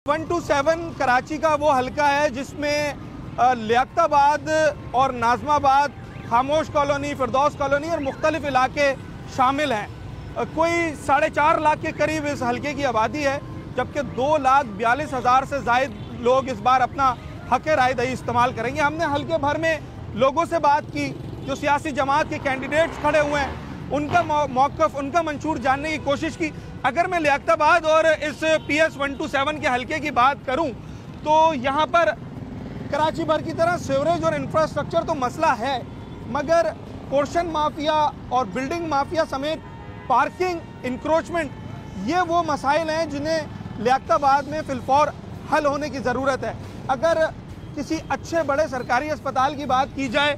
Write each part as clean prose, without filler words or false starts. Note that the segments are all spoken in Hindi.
127 कराची का वो हलका है जिसमें लियाकताबाद और नाज़माबाद, खामोश कॉलोनी, फिरदौस कॉलोनी और मुख्तलिफ इलाके शामिल हैं। कोई 4.5 लाख के करीब इस हलके की आबादी है, जबकि 2,42,000 से ज़ायद लोग इस बार अपना हक़ राय दही इस्तेमाल करेंगे। हमने हलके भर में लोगों से बात की, जो सियासी जमात के कैंडिडेट्स खड़े हुए हैं, उनका मौक़िफ़, उनका मंशूर जानने की कोशिश की। अगर मैं लियाकताबाद और इस PS 127 के हलके की बात करूं तो यहाँ पर कराची भर की तरह सीवरेज और इंफ्रास्ट्रक्चर तो मसला है, मगर पोर्शन माफिया और बिल्डिंग माफिया समेत पार्किंग, इंक्रोचमेंट, ये वो मसाइल हैं जिन्हें लियाकताबाद में फिलफौर हल होने की ज़रूरत है। अगर किसी अच्छे बड़े सरकारी अस्पताल की बात की जाए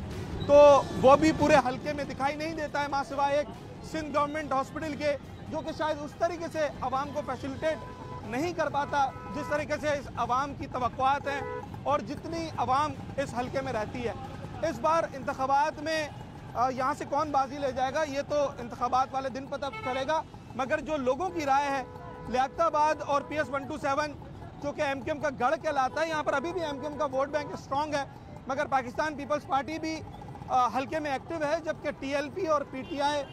तो वो भी पूरे हलके में दिखाई नहीं देता है, मां सिवाय एक सिंध गवर्नमेंट हॉस्पिटल के, जो कि शायद उस तरीके से आवाम को फैसिलिटेट नहीं कर पाता जिस तरीके से इस आवाम की तवक्कुआत हैं और जितनी आवाम इस हलके में रहती है। इस बार इंतखाबात में यहाँ से कौन बाजी ले जाएगा ये तो इंतखाबात वाले दिन पता चलेगा, मगर जो लोगों की राय है, लियाकताबाद और PS 127 जो कि MQM का गढ़ कहलाता है, यहाँ पर अभी भी MQM का वोट बैंक स्ट्रॉन्ग है, मगर पाकिस्तान पीपल्स पार्टी भी हलके में एक्टिव है, जबकि TLP और PTI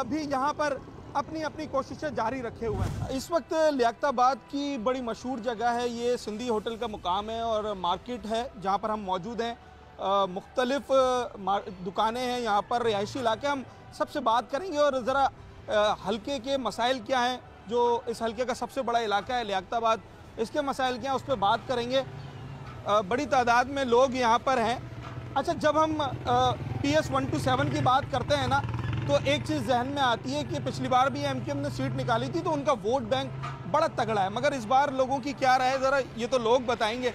भी यहाँ पर अपनी अपनी कोशिशें जारी रखे हुए हैं। इस वक्त लियाकताबाद की बड़ी मशहूर जगह है, ये सिंधी होटल का मुकाम है और मार्केट है जहाँ पर हम मौजूद हैं। मुख्तलिफ दुकानें हैं यहाँ पर, रिहायशी इलाके। हम सबसे बात करेंगे और ज़रा हलके के मसाइल क्या हैं, जो इस हलके का सबसे बड़ा इलाका है लियाकताबाद, इसके मसाइल क्या हैं उस पर बात करेंगे। बड़ी तादाद में लोग यहाँ पर हैं। अच्छा, जब हम PS 127 की बात करते हैं ना, तो एक चीज़ जहन में आती है कि पिछली बार भी MQM ने सीट निकाली थी तो उनका वोट बैंक बड़ा तगड़ा है, मगर इस बार लोगों की क्या राय है ज़रा ये तो लोग बताएंगे।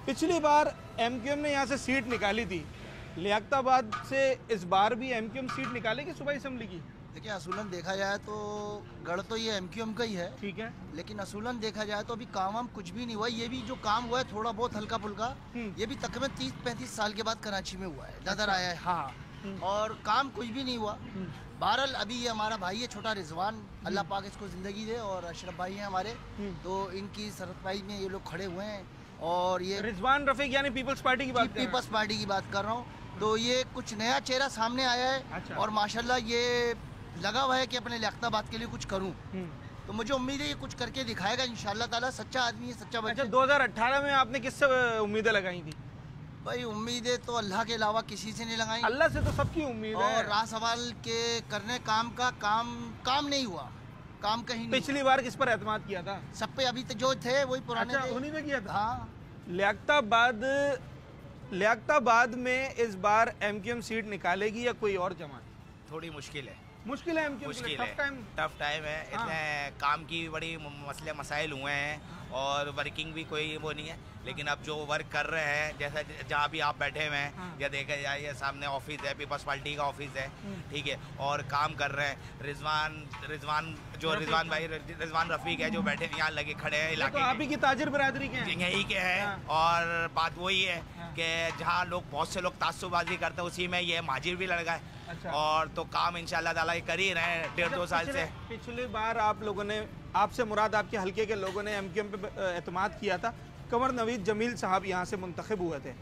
पिछली बार MQM ने यहाँ से सीट निकाली थी, लियाकताबाद से इस बार भी MQM सीट निकालेगी सूबाई असम्बली की? देखिए, असूलन देखा जाए तो गढ़ तो ये MQM का ही है, ठीक है, लेकिन असूलन देखा जाए तो अभी काम वाम कुछ भी नहीं हुआ। ये भी जो काम हुआ है थोड़ा बहुत हल्का फुल्का, ये भी तकरीबन 30-35 साल के बाद कराची में हुआ है, नजर आया है। हाँ, और काम कुछ भी नहीं हुआ। बहरहाल अभी ये हमारा भाई है छोटा रिजवान, अल्लाह पाक इसको ज़िंदगी दे, और अशरफ भाई हैं हमारे, तो इनकी सरपराई में ये लोग खड़े हुए हैं। और ये रिजवान रफीक यानी पीपल्स पार्टी की बात, पीपल्स पार्टी की बात कर रहा हूँ, तो ये कुछ नया चेहरा सामने आया है। अच्छा। और माशाल्लाह ये लगा हुआ है कि अपने लियाकताबाद के लिए कुछ करूँ, तो मुझे उम्मीद है ये कुछ करके दिखाएगा इंशाल्लाह ताला। सच्चा आदमी है, सच्चा बच्चा। 2018 में आपने किससे उम्मीदें लगाई थी? भाई उम्मीदें तो अल्लाह के अलावा किसी से नहीं लगाई। अल्लाह से तो सबकी उम्मीद है। और राह सवाल के करने काम नहीं हुआ, काम कहीं नहीं। पिछली बार किस पर एतमाद किया था? सब पे अभी तक जो थे वही पुराने थे, उन्हीं में किया था। हाँ, लियाकताबाद में इस बार MQM सीट निकालेगी या कोई और जमात? थोड़ी मुश्किल है MQM मुश्किल है, टफ टाइम है। इतने काम की बड़ी मसले मसाइल हुए हैं और वर्किंग भी कोई वो नहीं है, लेकिन अब जो वर्क कर रहे हैं, जैसा जहाँ भी आप बैठे हुए हैं, या देखा जाए ये सामने ऑफिस है, पीपल्स पार्टी का ऑफिस है, ठीक है, और काम कर रहे हैं। रिजवान रफीक है जो बैठे यहाँ लगे खड़े हैं इलाके, तो आप ही की ताजिर बरादरी के हैं, यहीं के हैं। और बात वही है कि जहाँ लोग बहुत से लोग तासुबाजी करते हैं, उसी में ये महाजिर भी लड़ गए। अच्छा। और तो काम इंशाल्लाह ताला कर ही रहे हैं 1.5-2 साल से। पिछली बार आप लोगों ने, आपसे मुराद आपके हलके के लोगों ने MQM पे एतमाद किया था। कंवर नवीद जमील साहब यहाँ से मुंतखब हुए थे,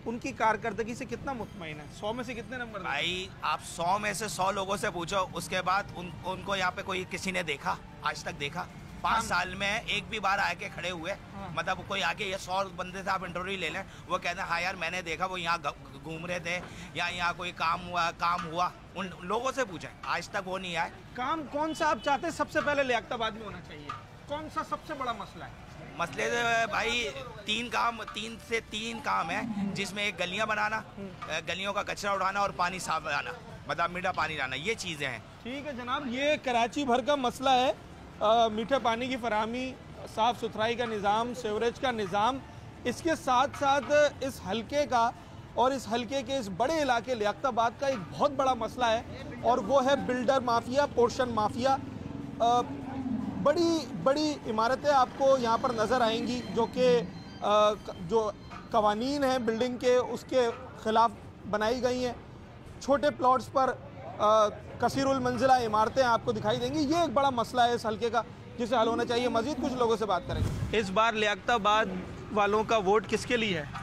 उनकी कारकर्दगी से कितना मुतमईन है? 100 में से कितने नंबर? भाई आप 100 में से 100 लोगों से पूछो, उसके बाद उनको यहाँ पे कोई किसी ने देखा, आज तक देखा? 5 साल में एक भी बार आके खड़े हुए? मतलब कोई आके, ये 100 बंदे से आप इंटरव्यू ले लें, वो कहते हैं हाँ यार मैंने देखा, वो यहाँ घूम रहे थे या यहाँ कोई काम हुआ, उन लोगों से पूछें, आज तक वो नहीं आए। काम कौन सा आप चाहते हैं सबसे पहले लियाकताबाद में होना चाहिए? कौन सा सबसे बड़ा मसला है? मसले भाई 3 से 3 काम है, जिसमें एक गलियां बनाना, गलियों का कचरा उठाना और पानी साफ बनाना, मतलब मीठा पानी लाना, ये चीज़ें हैं। ठीक है जनाब, ये कराची भर का मसला है। मीठे पानी की फराहमी, साफ़ सुथराई का निज़ाम, सीवरेज का निज़ाम, इसके साथ साथ इस हलके का और इस हलके के इस बड़े इलाके लियाकताबाद का एक बहुत बड़ा मसला है, और वो है बिल्डर माफिया, पोर्शन माफिया। बड़ी बड़ी इमारतें आपको यहाँ पर नज़र आएंगी जो कि जो कवानीन हैं बिल्डिंग के, उसके ख़िलाफ़ बनाई गई हैं। छोटे प्लॉट्स पर कसीरुल मंजिला इमारतें आपको दिखाई देंगी। ये एक बड़ा मसला है इस हलके का। जिसे हल होना चाहिए। मजीद कुछ लोगों से बात करेंगे। इस बार लियाकताबाद वालों का वोट किसके लिए है?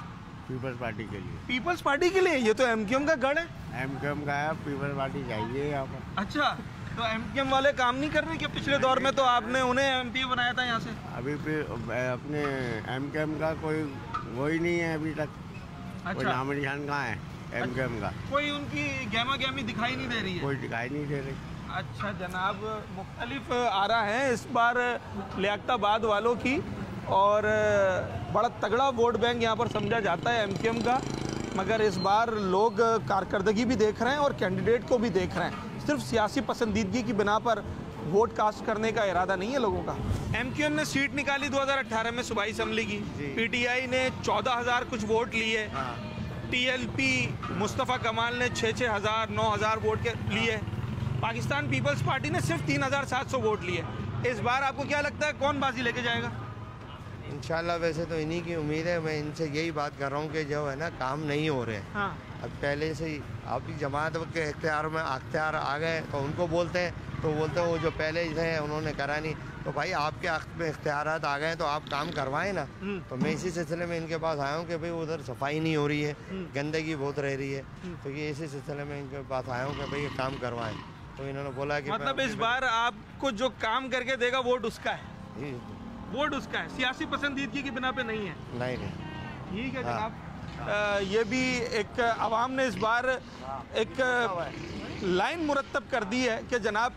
पीपल्स पार्टी के लिए। पीपल्स पार्टी के लिए? ये तो एमक्यूएम का गढ़ है। एमक्यूएम का है, पीपल्स पार्टी चाहिए यहाँ पर। अच्छा, तो एमक्यूएम वाले काम नहीं कर रहे क्या? पिछले दौर में तो आपने उन्हें एमपी बनाया था यहाँ से। अभी अपने एमक्यूएम का कोई वो ही नहीं है अभी तक। कोई नाम निशान कहाँ है एमक्यूएम का? कोई उनकी गहमा गहमी दिखाई नहीं दे रही है। कोई दिखाई नहीं दे रही। अच्छा जनाब, मुख्तलिफ आरा है इस बार लियाकताबाद वालों की, और बड़ा तगड़ा वोट बैंक यहाँ पर समझा जाता है एमक्यूएम का, मगर इस बार लोग कारकर्दगी भी देख रहे हैं और कैंडिडेट को भी देख रहे हैं। सिर्फ सियासी पसंदीदगी की बिना पर वोट कास्ट करने का इरादा नहीं है लोगों का। एमक्यूएम ने सीट निकाली 2018 में सूबाई असम्बली की, पीटीआई ने 14,000 कुछ वोट लिए, टीएलपी मुस्तफ़ा कमाल ने 6,000 9,000 वोट के लिए, पाकिस्तान पीपल्स पार्टी ने सिर्फ 3,700 वोट लिए। इस बार आपको क्या लगता है कौन बाजी लेके जाएगा? इंशाल्लाह वैसे तो इन्हीं की उम्मीद है। मैं इनसे यही बात कर रहा हूँ कि जो है ना काम नहीं हो रहे हैं। हाँ। अब पहले से ही आपकी जमात के इख्तियार में अख्तियार आ गए तो उनको बोलते हैं, तो बोलते हैं वो जो पहले थे उन्होंने करा नहीं, तो भाई आपके हक़ में इख्तियारात आ गए तो आप काम करवाएं ना। तो मैं इसी सिलसिले में इनके पास आया हूँ कि भाई उधर सफाई नहीं हो रही है, गंदगी बहुत रह रही है, तो ये इसी सिलसिले में इनके पास आया हूँ कि भाई ये काम करवाएं। तो इन्होंने बोला कि मतलब इस बार आपको जो काम करके देगा वोट उसका है? वोट उसका है, सियासी पसंदीदगी की बिना पे नहीं है। नहीं ठीक है जनाब। ये भी एक आवाम ने इस बार एक लाइन मुरतब कर दी है कि जनाब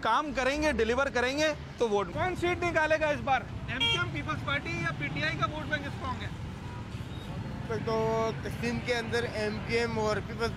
काम करेंगे, डिलीवर करेंगे तो वोट। कौन सीट निकालेगा इस बार? एमक्यूएम, पीपल्स पार्टी या पीटीआई का वोट बैंक स्ट्रॉन्ग है? तो तकसीम के अंदर एमक्यूएम और पीपल्स